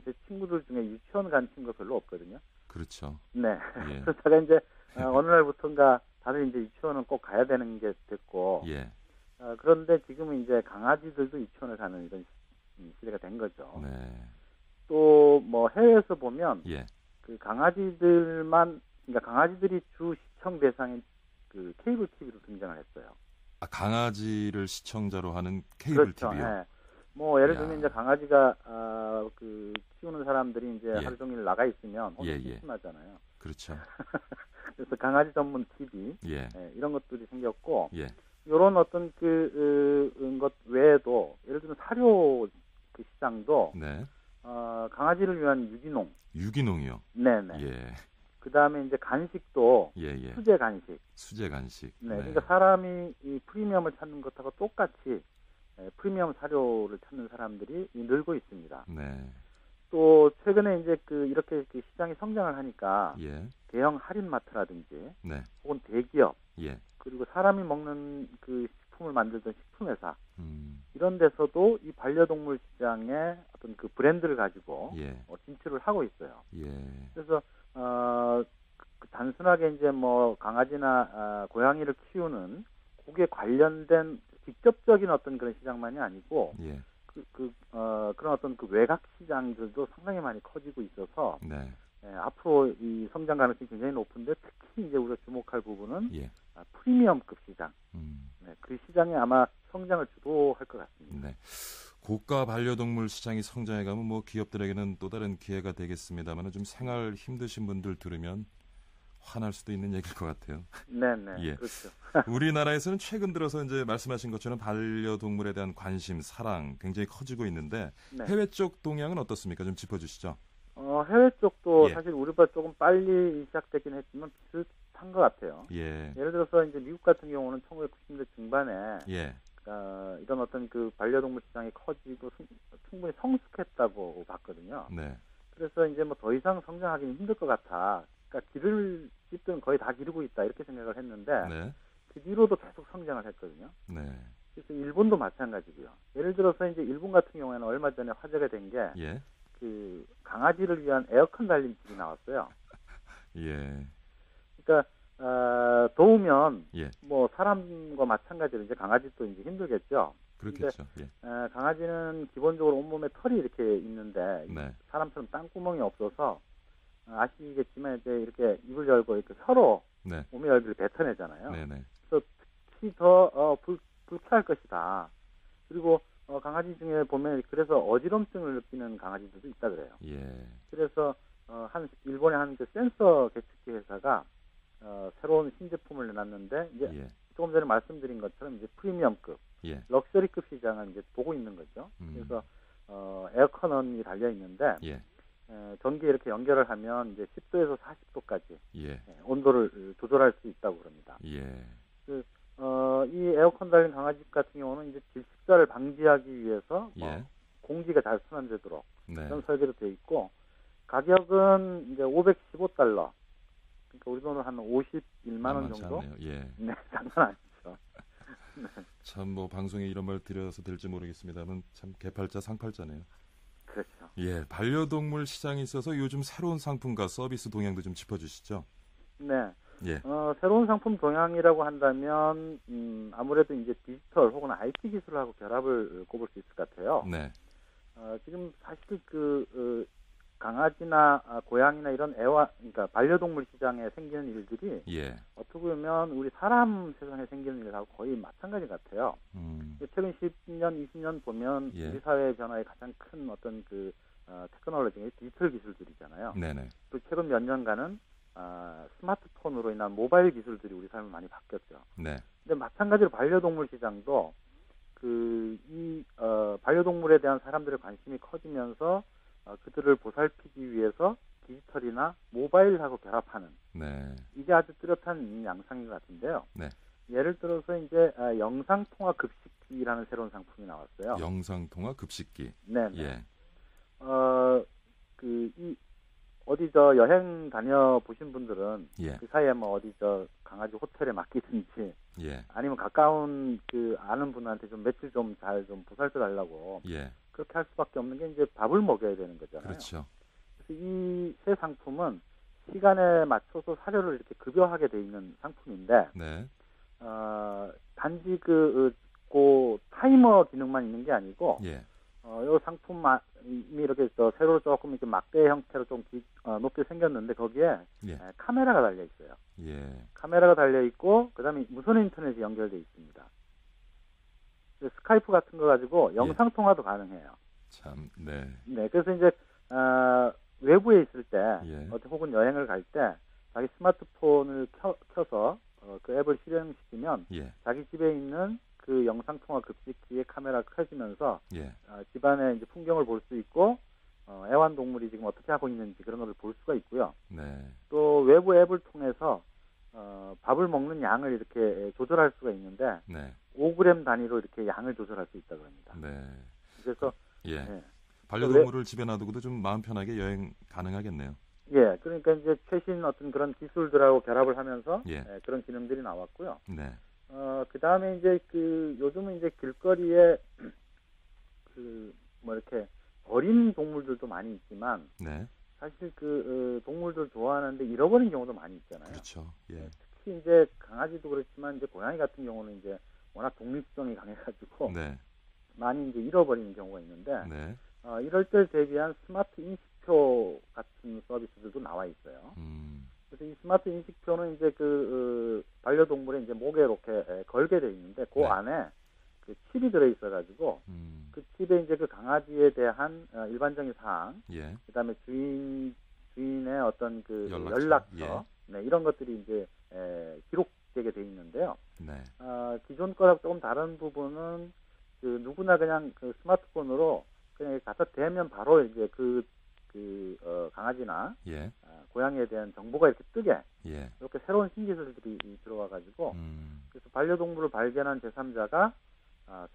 제 친구들 중에 유치원 간 친구가 별로 없거든요. 그렇죠. 네. 예. 그러다가 이제 어느 날부터인가 다들 이제 유치원은 꼭 가야 되는 게 됐고. 예. 그런데 지금은 이제 강아지들도 유치원을 가는 이런 시대가 된 거죠. 네. 또 뭐 해외에서 보면 예. 그 강아지들만 그러니까 강아지들이 주 시청 대상인 그 케이블 TV로 등장을 했어요. 아, 강아지를 시청자로 하는 케이블 그렇죠. TV요. 네. 뭐 예를 야. 들면 이제 강아지가 키우는 사람들이 이제 예. 하루 종일 나가 있으면 예, 예. 심심하잖아요. 그렇죠. 그래서 강아지 전문 TV 예. 이런 것들이 생겼고 예. 이런 어떤 것 외에도 예를 들면 사료 그 시장도 네. 강아지를 위한 유기농이요. 네네. 예. 그 다음에 이제 간식도 예, 예. 수제 간식. 수제 간식. 네. 그러니까 사람이 이 프리미엄을 찾는 것하고 똑같이 프리미엄 사료를 찾는 사람들이 늘고 있습니다. 네. 또 최근에 이제 이렇게 시장이 성장을 하니까 예. 대형 할인마트라든지 네. 혹은 대기업 예. 그리고 사람이 먹는 그 식품을 만들던 식품회사 이런 데서도 이 반려동물 시장의 어떤 그 브랜드를 가지고 예. 진출을 하고 있어요. 예. 그래서 단순하게 이제 뭐 강아지나 고양이를 키우는 그게 관련된 직접적인 어떤 그런 시장만이 아니고 예. 그런 어떤 그 외곽 시장들도 상당히 많이 커지고 있어서 네. 앞으로 이 성장 가능성이 굉장히 높은데 특히 이제 우리가 주목할 부분은 예. 프리미엄급 시장. 네, 그 시장이 아마 성장을 주도할 것 같습니다. 네. 고가 반려동물 시장이 성장해 가면 뭐 기업들에게는 또 다른 기회가 되겠습니다만 좀 생활 힘드신 분들 들으면 화날 수도 있는 얘기일 것 같아요. 네네. 예. 그렇죠. 우리나라에서는 최근 들어서 이제 말씀하신 것처럼 반려동물에 대한 관심, 사랑 굉장히 커지고 있는데 네. 해외 쪽 동향은 어떻습니까? 좀 짚어주시죠. 해외 쪽도 예. 사실 우리보다 조금 빨리 시작되긴 했지만 비슷한 것 같아요. 예. 예를 들어서 이제 미국 같은 경우는 1990년대 중반에 예. 이런 어떤 그 반려동물 시장이 커지고 충분히 성숙했다고 봤거든요. 네. 그래서 이제 뭐 더 이상 성장하기는 힘들 것 같아. 그러니까 기를 집들은 거의 다 기르고 있다 이렇게 생각을 했는데 네. 그 뒤로도 계속 성장을 했거든요. 네. 그래서 일본도 마찬가지고요. 예를 들어서 이제 일본 같은 경우에는 얼마 전에 화제가 된 게 예. 그 강아지를 위한 에어컨 달린 집이 나왔어요. 예. 그러니까 더우면 예. 뭐 사람과 마찬가지로 이제 강아지도 이제 힘들겠죠. 그렇겠죠. 예. 강아지는 기본적으로 온몸에 털이 이렇게 있는데 네. 사람처럼 땅구멍이 없어서 아시겠지만 이제 이렇게 입을 열고 이렇게 혀로 네. 몸의 열기를 뱉어내잖아요. 네네. 그래서 특히 더 불쾌할 것이다. 그리고 강아지 중에 보면 그래서 어지럼증을 느끼는 강아지들도 있다 그래요. 예. 그래서 일본의 한 그 센서 계측기 회사가 새로운 신제품을 내놨는데 이제 예. 조금 전에 말씀드린 것처럼 이제 프리미엄급, 예. 럭셔리급 시장을 이제 보고 있는 거죠. 그래서 에어컨이 달려 있는데 예. 전기에 이렇게 연결을 하면 이제 10도에서 40도까지 예. 온도를 조절할 수 있다고 그럽니다. 예. 이 에어컨 달린 강아지 같은 경우는 이제 질식사를 방지하기 위해서 예. 공기가 잘 순환되도록 네. 그런 설계로 되어 있고 가격은 이제 $515. 그러니까 우리 돈으로 한 51만 원 정도? 않네요. 예. 네, 장난 아니죠. 네. 참 뭐 방송에 이런 말 드려서 될지 모르겠습니다만 참 개팔자 상팔자네요. 그렇죠. 예, 반려동물 시장에 있어서 요즘 새로운 상품과 서비스 동향도 좀 짚어주시죠. 네. 예. 새로운 상품 동향이라고 한다면 아무래도 이제 디지털 혹은 IT 기술하고 결합을 꼽을 수 있을 것 같아요. 네. 지금 사실 강아지나 고양이나 이런 그러니까 반려동물 시장에 생기는 일들이 예. 어떻게 보면 우리 사람 세상에 생기는 일하고 거의 마찬가지 같아요. 최근 10년, 20년 보면 예. 우리 사회 변화의 가장 큰 어떤 테크놀로지, 디지털 기술들이잖아요. 네네. 또 최근 몇 년간은 스마트폰으로 인한 모바일 기술들이 우리 삶을 많이 바뀌었죠. 네. 근데 마찬가지로 반려동물 시장도 반려동물에 대한 사람들의 관심이 커지면서 그들을 보살피기 위해서 디지털이나 모바일하고 결합하는 네. 이게 아주 뚜렷한 양상인 것 같은데요. 네. 예를 들어서 이제 영상통화 급식기라는 새로운 상품이 나왔어요. 영상통화 급식기. 네. 예. 어디 저 여행 다녀 보신 분들은 예. 그 사이에 뭐 어디 저 강아지 호텔에 맡기든지 예. 아니면 가까운 그 아는 분한테 좀 며칠 좀 잘 좀 보살펴 달라고 예. 그렇게 할 수밖에 없는 게 이제 밥을 먹여야 되는 거잖아요. 그렇죠. 그래서 이 새 상품은 시간에 맞춰서 사료를 이렇게 급여하게 돼 있는 상품인데 네. 단지 그 타이머 기능만 있는 게 아니고 예. 이 상품이 이렇게 세로 조금 이렇게 막대 형태로 좀 높게 생겼는데 거기에 예. 카메라가 달려 있어요. 예. 카메라가 달려 있고 그다음에 무선 인터넷이 연결돼 있습니다. 스카이프 같은 거 가지고 영상 통화도 가능해요. 참, 네. 네, 그래서 이제 외부에 있을 때 예. 혹은 여행을 갈 때 자기 스마트폰을 켜서 그 앱을 실행시키면 예. 자기 집에 있는 그 영상 통화 급식기에 카메라가 켜지면서 예. 집안의 이제 풍경을 볼 수 있고 애완동물이 지금 어떻게 하고 있는지 그런 것을 볼 수가 있고요. 네. 또 외부 앱을 통해서 밥을 먹는 양을 이렇게 조절할 수가 있는데 네. 5g 단위로 이렇게 양을 조절할 수 있다고 합니다. 네. 그래서 예. 네. 반려동물을 집에 놔두고도 좀 마음 편하게 여행 가능하겠네요. 예, 그러니까 이제 최신 어떤 그런 기술들하고 결합을 하면서 예. 그런 기능들이 나왔고요. 네. 그 다음에 이제 요즘은 이제 길거리에 뭐 이렇게 어린 동물들도 많이 있지만 네. 사실 동물들 좋아하는데 잃어버린 경우도 많이 있잖아요. 그렇죠. 예. 특히 이제 강아지도 그렇지만 이제 고양이 같은 경우는 이제 워낙 독립성이 강해가지고 네. 많이 이제 잃어버리는 경우가 있는데 네. 이럴 때 대비한 스마트 인식표 같은 서비스들도 나와 있어요. 그래서 이 스마트 인식표는 이제 반려동물의 이제 목에 이렇게 걸게 돼 있는데 그 네. 안에 그 칩이 들어 있어가지고 그 칩에 이제 그 강아지에 대한 일반적인 사항, 예. 그다음에 주인의 어떤 그 연락처. 연락처, 예. 네, 이런 것들이 이제 기록되게 돼 있는데요. 네. 기존 거랑 조금 다른 부분은 누구나 그냥 그 스마트폰으로 그냥 갖다 대면 바로 이제 강아지나 예. 고양이에 대한 정보가 이렇게 뜨게 예. 이렇게 새로운 신기술들이 들어와가지고 그래서 반려동물을 발견한 제3자가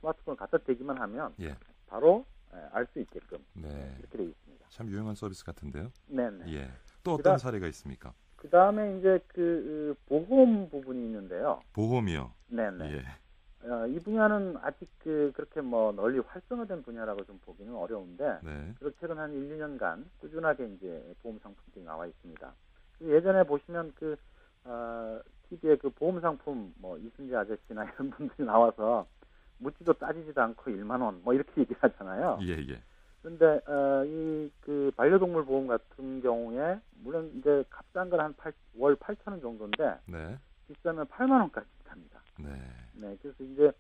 스마트폰을 갖다 대기만 하면 예. 바로 알 수 있게끔 네. 이렇게 되어 있습니다. 참 유용한 서비스 같은데요. 네네. 예. 또 어떤 사례가 있습니까? 그 다음에 이제 보험 부분이 있는데요. 보험이요. 네네. 예. 이 분야는 아직 그렇게 뭐 널리 활성화된 분야라고 좀 보기는 어려운데, 네. 그래서 최근 한 1, 2년간 꾸준하게 이제 보험 상품들이 나와 있습니다. 예전에 보시면 TV에 보험 상품 뭐 이순재 아저씨나 이런 분들이 나와서 묻지도 따지지도 않고 1만 원 뭐 이렇게 얘기하잖아요. 예, 예. 그런데 이 반려동물 보험 같은 경우에 물론 이제 값싼 건 한 월 8,000원 정도인데, 네. 비싸면 8만 원까지 합니다. 네. 네, 그래서 이제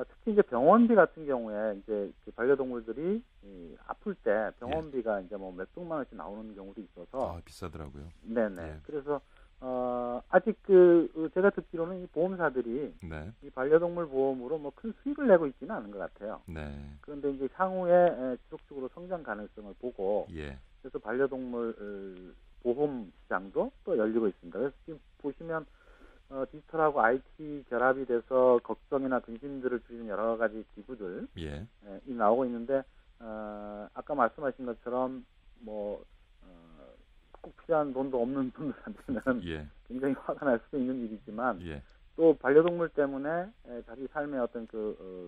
특히 이제 병원비 같은 경우에 이제 반려동물들이 아플 때 병원비가 이제 뭐 몇백만 원씩 나오는 경우도 있어서 비싸더라고요. 네네. 예. 그래서 아직 제가 듣기로는 이 보험사들이 네. 이 반려동물 보험으로 뭐 큰 수익을 내고 있지는 않은 것 같아요. 네. 그런데 이제 향후에 지속적으로 성장 가능성을 보고 예. 그래서 반려동물 보험 시장도 또 열리고 있습니다. 그래서 지금 보시면 디지털하고 IT 결합이 돼서 걱정이나 근심들을 줄이는 여러 가지 기구들이 예. 나오고 있는데 아까 말씀하신 것처럼 꼭 필요한 돈도 없는 분들한테는 예. 굉장히 화가 날 수도 있는 일이지만 예. 또 반려동물 때문에 자기 삶의 어떤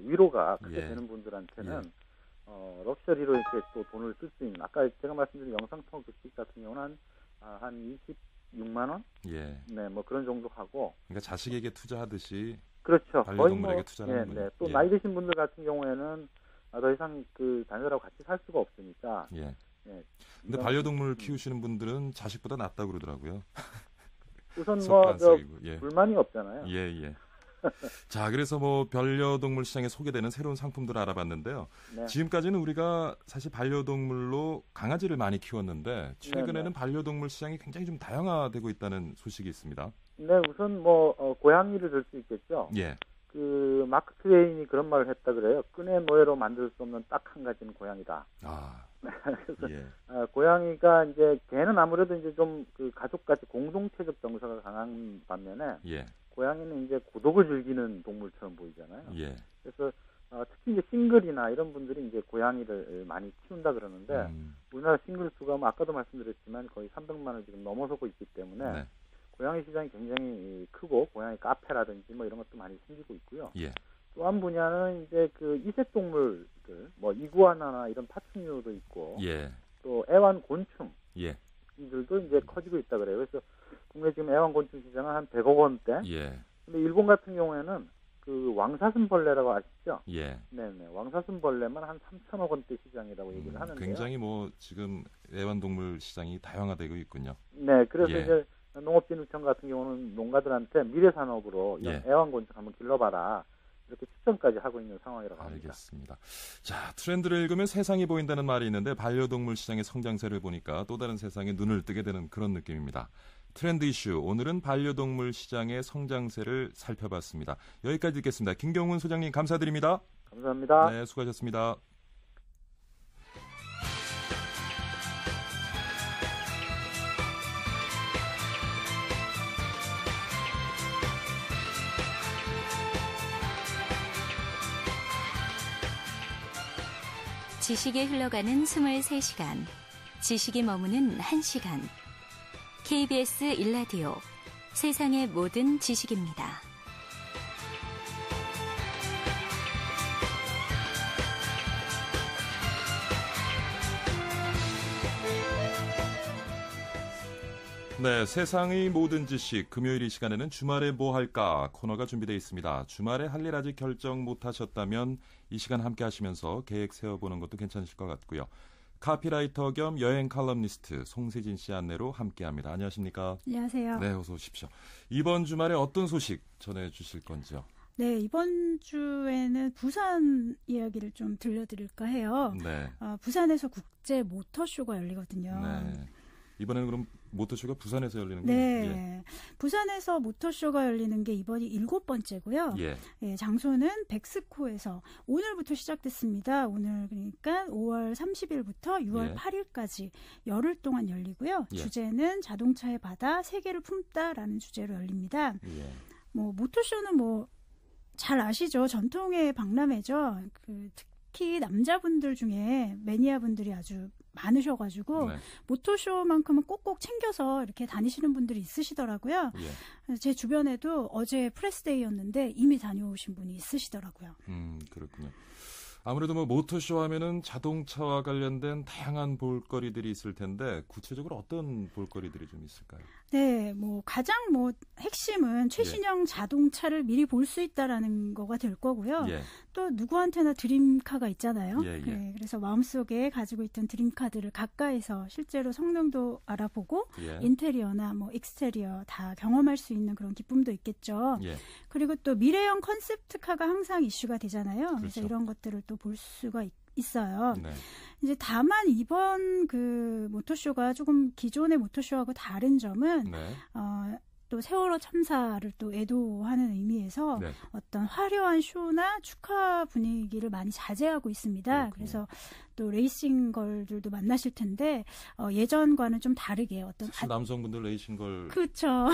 위로가 크게 예. 되는 분들한테는 럭셔리로 이렇게 또 돈을 쓸 수 있는, 아까 제가 말씀드린 영상통화 급식 같은 경우는 한 26만 원? 예. 네, 뭐 그런 정도 하고. 그러니까 자식에게 투자하듯이. 그렇죠. 반려동물에게 투자하는 네, 거예요. 네. 또 예. 나이 드신 분들 같은 경우에는 더 이상 자녀들하고 같이 살 수가 없으니까. 예. 네. 근데 반려동물 키우시는 분들은 자식보다 낫다 그러더라고요. 우선 예. 불만이 없잖아요. 예, 예. 자, 그래서 반려동물 시장에 소개되는 새로운 상품들을 알아봤는데요. 네. 지금까지는 우리가 사실 반려동물로 강아지를 많이 키웠는데 최근에는 반려동물 시장이 굉장히 좀 다양화되고 있다는 소식이 있습니다. 네, 우선 고양이를 들 수 있겠죠. 예. 마크 트웨인이 그런 말을 했다 그래요. 끈의 노예로 만들 수 없는 딱 한 가지는 고양이다. 그래서 예. 고양이가 이제 개는 아무래도 이제 좀 가족같이 공동체적 정서가 강한 반면에 예. 고양이는 이제 고독을 즐기는 동물처럼 보이잖아요. 예. 그래서 특히 이제 싱글이나 이런 분들이 이제 고양이를 많이 키운다 그러는데 우리나라 싱글 수가 뭐 아까도 말씀드렸지만 거의 300만을 지금 넘어서고 있기 때문에 네. 고양이 시장이 굉장히 크고 고양이 카페라든지 뭐 이런 것도 많이 생기고 있고요. 예. 또 한 분야는 이제 그 이색 동물들, 뭐 이구아나나 이런 파충류도 있고, 예. 또 애완곤충 예. 이들도 이제 커지고 있다 그래요. 그래서 국내 지금 애완곤충 시장은 한 100억 원대. 예. 근데 일본 같은 경우에는 그 왕사슴벌레라고 아시죠? 예. 네네. 왕사슴벌레만 한 3천억 원대 시장이라고 얘기를 하는데요. 굉장히 뭐 지금 애완동물 시장이 다양화되고 있군요. 네. 그래서 예. 이제 농업진흥청 같은 경우는 농가들한테 미래산업으로 예. 애완곤충 한번 길러봐라. 이렇게 추천까지 하고 있는 상황이라고 합니다. 알겠습니다. 자, 트렌드를 읽으면 세상이 보인다는 말이 있는데 반려동물 시장의 성장세를 보니까 또 다른 세상에 눈을 뜨게 되는 그런 느낌입니다. 트렌드 이슈, 오늘은 반려동물 시장의 성장세를 살펴봤습니다. 여기까지 듣겠습니다. 김경훈 소장님 감사드립니다. 감사합니다. 네, 수고하셨습니다. 지식이 흘러가는 23시간, 지식이 머무는 1시간. KBS 1라디오, 세상의 모든 지식입니다. 네, 세상의 모든 지식, 금요일 이 시간에는 주말에 뭐 할까 코너가 준비되어 있습니다. 주말에 할 일 아직 결정 못하셨다면 이 시간 함께 하시면서 계획 세워보는 것도 괜찮으실 것 같고요. 카피라이터 겸 여행 칼럼니스트 송세진 씨 안내로 함께합니다. 안녕하십니까? 안녕하세요. 네, 어서 오십시오. 이번 주말에 어떤 소식 전해주실 건지요? 네, 이번 주에는 부산 이야기를 좀 들려드릴까 해요. 네. 부산에서 국제 모터쇼가 열리거든요. 네. 이번에는 그럼 모터쇼가 부산에서 열리는 거예요? 네. 예. 부산에서 모터쇼가 열리는 게 이번이 7번째고요. 예. 예, 장소는 백스코에서 오늘부터 시작됐습니다. 오늘 그러니까 5월 30일부터 6월 예. 8일까지 열흘 동안 열리고요. 예. 주제는 자동차의 바다 세계를 품다라는 주제로 열립니다. 예. 뭐 모터쇼는 뭐 잘 아시죠? 전통의 박람회죠. 특히 남자분들 중에 매니아분들이 아주 많으셔가지고 네. 모터쇼만큼은 꼭꼭 챙겨서 이렇게 다니시는 분들이 있으시더라고요. 예. 제 주변에도 어제 프레스데이였는데 이미 다녀오신 분이 있으시더라고요. 그렇군요. 아무래도 뭐 모터쇼 하면은 자동차와 관련된 다양한 볼거리들이 있을 텐데 구체적으로 어떤 볼거리들이 좀 있을까요? 네, 뭐 가장 뭐 핵심은 최신형 자동차를 미리 볼 수 있다라는 거가 될 거고요. 예. 또 누구한테나 드림카가 있잖아요. 예, 예. 네, 그래서 마음속에 가지고 있던 드림카들을 가까이서 실제로 성능도 알아보고 예. 인테리어나 뭐 익스테리어 다 경험할 수 있는 그런 기쁨도 있겠죠. 예. 그리고 또 미래형 컨셉트카가 항상 이슈가 되잖아요. 그렇죠. 그래서 이런 것들을 또 볼 수가 있어요. 네. 이제 다만 이번 그 모터쇼가 조금 기존의 모터쇼하고 다른 점은 네. 또 세월호 참사를 또 애도하는 의미에서 네. 어떤 화려한 쇼나 축하 분위기를 많이 자제하고 있습니다. 그렇군요. 그래서 또 레이싱 걸들도 만나실 텐데 예전과는 좀 다르게 어떤 사실 남성분들 레이싱 걸 그렇죠.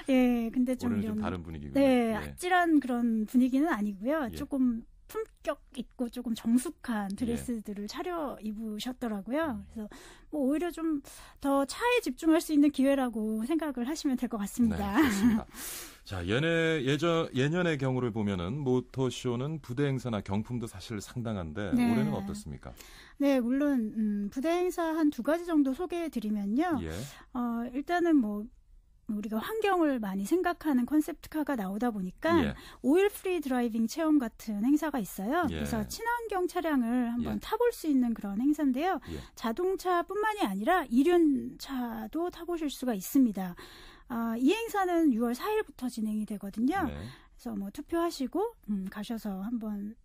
네. 예, 근데 좀 올해는 이런 좀 다른 분위기군요. 네, 예. 아찔한 그런 분위기는 아니고요. 예. 조금 품격 있고 조금 정숙한 드레스들을 차려 입으셨더라고요. 그래서 뭐 오히려 좀 더 차에 집중할 수 있는 기회라고 생각을 하시면 될 것 같습니다. 네, 좋습니다. 자, 예년의 경우를 보면은 모터쇼는 부대 행사나 경품도 사실 상당한데 네. 올해는 어떻습니까? 네, 물론 부대 행사 한 2가지 정도 소개해드리면요. 예. 일단은 뭐 우리가 환경을 많이 생각하는 컨셉트카가 나오다 보니까 예. 오일 프리 드라이빙 체험 같은 행사가 있어요. 예. 그래서 친환경 차량을 한번 예. 타볼 수 있는 그런 행사인데요. 예. 자동차뿐만이 아니라 이륜차도 타보실 수가 있습니다. 이 행사는 6월 4일부터 진행이 되거든요. 네. 그래서 뭐 투표하시고 가셔서 한번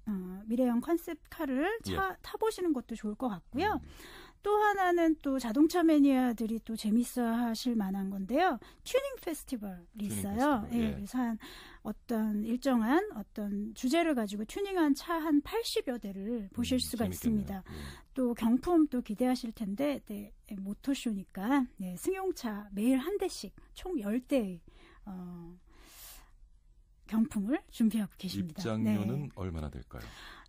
미래형 컨셉카를 타보시는 것도 좋을 것 같고요. 또 하나는 또 자동차 매니아들이 또 재밌어 하실 만한 건데요. 튜닝 페스티벌이 있어요. 페스티벌, 예. 그래서 한 어떤 일정한 어떤 주제를 가지고 튜닝한 차 한 80여 대를 보실 수가 재밌겠네요. 있습니다. 예. 또 경품 또 기대하실 텐데 네, 모터쇼니까 네, 승용차 매일 한 대씩 총 10대의 경품을 준비하고 계십니다. 입장료는 네. 얼마나 될까요?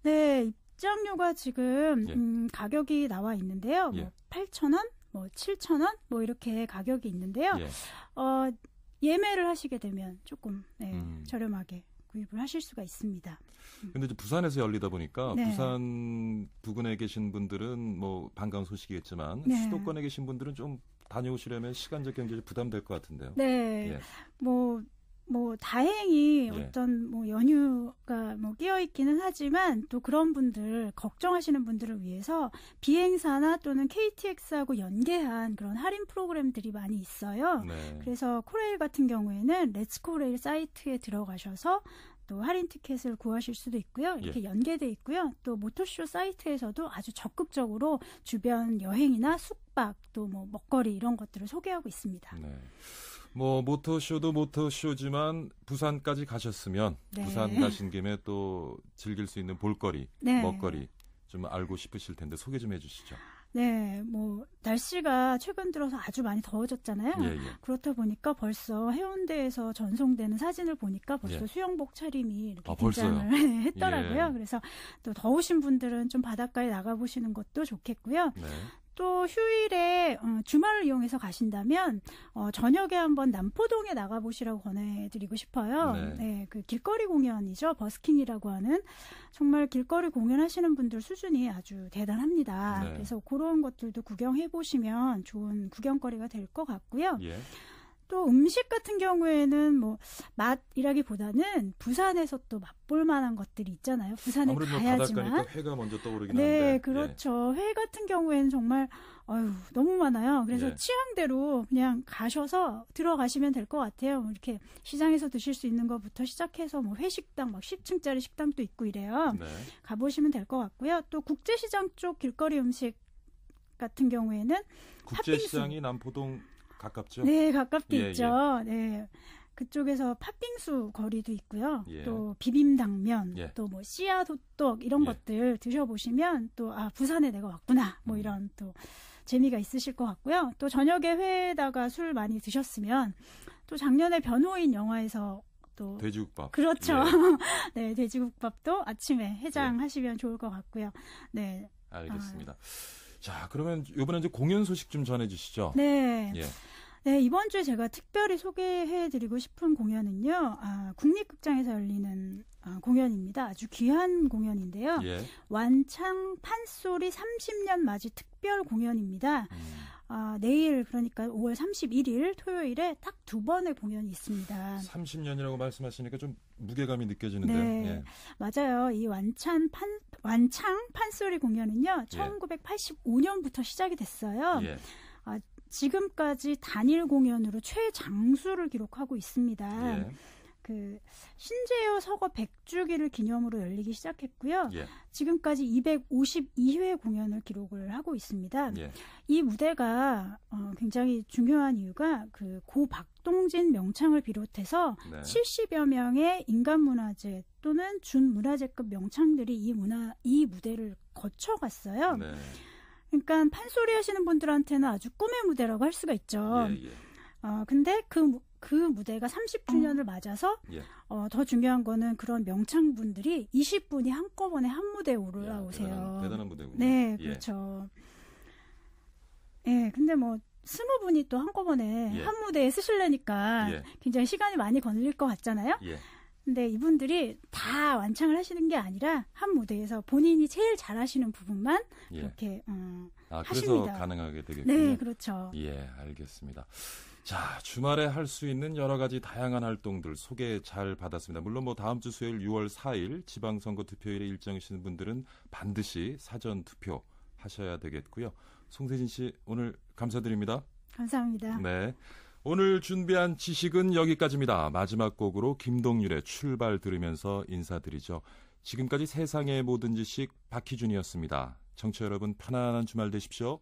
네, 입장료가 지금 예. 가격이 나와 있는데요. 예. 뭐 8,000원, 뭐 7,000원, 뭐 이렇게 가격이 있는데요. 예. 예매를 하시게 되면 조금 저렴하게 구입을 하실 수가 있습니다. 근데 이제 부산에서 열리다 보니까 네. 부산 부근에 계신 분들은 뭐 반가운 소식이겠지만 네. 수도권에 계신 분들은 좀 다녀오시려면 시간적 경제적 부담될 것 같은데요. 네, 예. 뭐 다행히 예. 어떤 뭐 연휴가 뭐 끼어 있기는 하지만 또 그런 분들 걱정하시는 분들을 위해서 비행사나 또는 KTX하고 연계한 그런 할인 프로그램들이 많이 있어요. 네. 그래서 코레일 같은 경우에는 렛츠코레일 사이트에 들어가셔서 또 할인 티켓을 구하실 수도 있고요. 이렇게 예. 연계돼 있고요. 또 모토쇼 사이트에서도 아주 적극적으로 주변 여행이나 숙박 또 뭐 먹거리 이런 것들을 소개하고 있습니다. 네. 뭐 모터쇼도 모터쇼지만 부산까지 가셨으면 네. 부산 가신 김에 또 즐길 수 있는 볼거리, 네. 먹거리 좀 알고 싶으실 텐데 소개 좀 해주시죠. 네, 뭐 날씨가 최근 들어서 아주 많이 더워졌잖아요. 예, 예. 그렇다 보니까 벌써 해운대에서 전송되는 사진을 보니까 벌써 예. 수영복 차림이 이렇게 벌써요? 등장을 했더라고요. 예. 그래서 또 더우신 분들은 좀 바닷가에 나가보시는 것도 좋겠고요. 네. 또 휴일에 주말을 이용해서 가신다면 저녁에 한번 남포동에 나가보시라고 권해드리고 싶어요. 네. 네, 그 길거리 공연이죠. 버스킹이라고 하는 정말 길거리 공연하시는 분들 수준이 아주 대단합니다. 네. 그래서 그런 것들도 구경해보시면 좋은 구경거리가 될 것 같고요. 예. 또 음식 같은 경우에는 뭐 맛이라기보다는 부산에서 또 맛볼 만한 것들이 있잖아요. 부산에 아무래도 가야지만. 바닷가니까 회가 먼저 떠오르긴 네, 한데. 그렇죠. 회 같은 경우에는 정말 너무 많아요. 그래서 예. 취향대로 그냥 가셔서 들어가시면 될 것 같아요. 이렇게 시장에서 드실 수 있는 것부터 시작해서 뭐 회식당 막 10층짜리 식당도 있고 이래요. 네. 가보시면 될 것 같고요. 또 국제시장 쪽 길거리 음식 같은 경우에는 국제시장이 남포동 가깝죠? 네, 가깝게 예, 있죠. 네. 그쪽에서 팥빙수 거리도 있고요. 예. 또 비빔당면, 예. 또 뭐 씨앗 호떡 이런 예. 것들 드셔보시면 또 부산에 내가 왔구나 뭐 이런 또 재미가 있으실 것 같고요. 또 저녁에 회에다가 술 많이 드셨으면 또 작년에 변호인 영화에서 또 돼지국밥. 그렇죠. 예. 네, 돼지국밥도 아침에 해장하시면 좋을 것 같고요. 네. 알겠습니다. 자, 그러면 이번에 이제 공연 소식 좀 전해주시죠. 네. 예. 네, 이번 주에 제가 특별히 소개해드리고 싶은 공연은요, 국립극장에서 열리는 공연입니다. 아주 귀한 공연인데요. 예. 완창 판소리 30년 맞이 특별 공연입니다. 내일, 그러니까 5월 31일 토요일에 딱 2번의 공연이 있습니다. 30년이라고 말씀하시니까 좀 무게감이 느껴지는데요. 네, 예. 맞아요. 이 완창 판소리 공연은요, 1985년부터 시작이 됐어요. 예. 지금까지 단일 공연으로 최장수를 기록하고 있습니다. 예. 그 신재여 서거 100주기를 기념으로 열리기 시작했고요. 예. 지금까지 252회 공연을 기록을 하고 있습니다. 예. 이 무대가 굉장히 중요한 이유가 그 고 박동진 명창을 비롯해서 네. 70여 명의 인간문화재 또는 준문화재급 명창들이 이 무대를 거쳐갔어요. 네. 그러니까 판소리 하시는 분들한테는 아주 꿈의 무대라고 할 수가 있죠. 예, 예. 근데 그 무대가 30주년을 맞아서 예. 더 중요한 거는 그런 명창분들이 20분이 한꺼번에 한 무대에 올라오세요. 대단한 무대군요. 네, 예. 그렇죠. 예, 근데 뭐 20분이 또 한꺼번에 예. 한 무대에 쓰시려니까 예. 굉장히 시간이 많이 걸릴 것 같잖아요. 예. 근데 이분들이 다 완창을 하시는 게 아니라 한 무대에서 본인이 제일 잘하시는 부분만 예. 이렇게 그래서 하십니다. 가능하게 되겠군요. 네, 그렇죠. 예, 알겠습니다. 자, 주말에 할 수 있는 여러 가지 다양한 활동들 소개 잘 받았습니다. 물론 뭐 다음 주 수요일 6월 4일 지방선거 투표일에 일정이신 분들은 반드시 사전 투표 하셔야 되겠고요. 송세진 씨 오늘 감사드립니다. 감사합니다. 네. 오늘 준비한 지식은 여기까지입니다. 마지막 곡으로 김동률의 출발 들으면서 인사드리죠. 지금까지 세상의 모든 지식 박희준이었습니다. 청취자 여러분 편안한 주말 되십시오.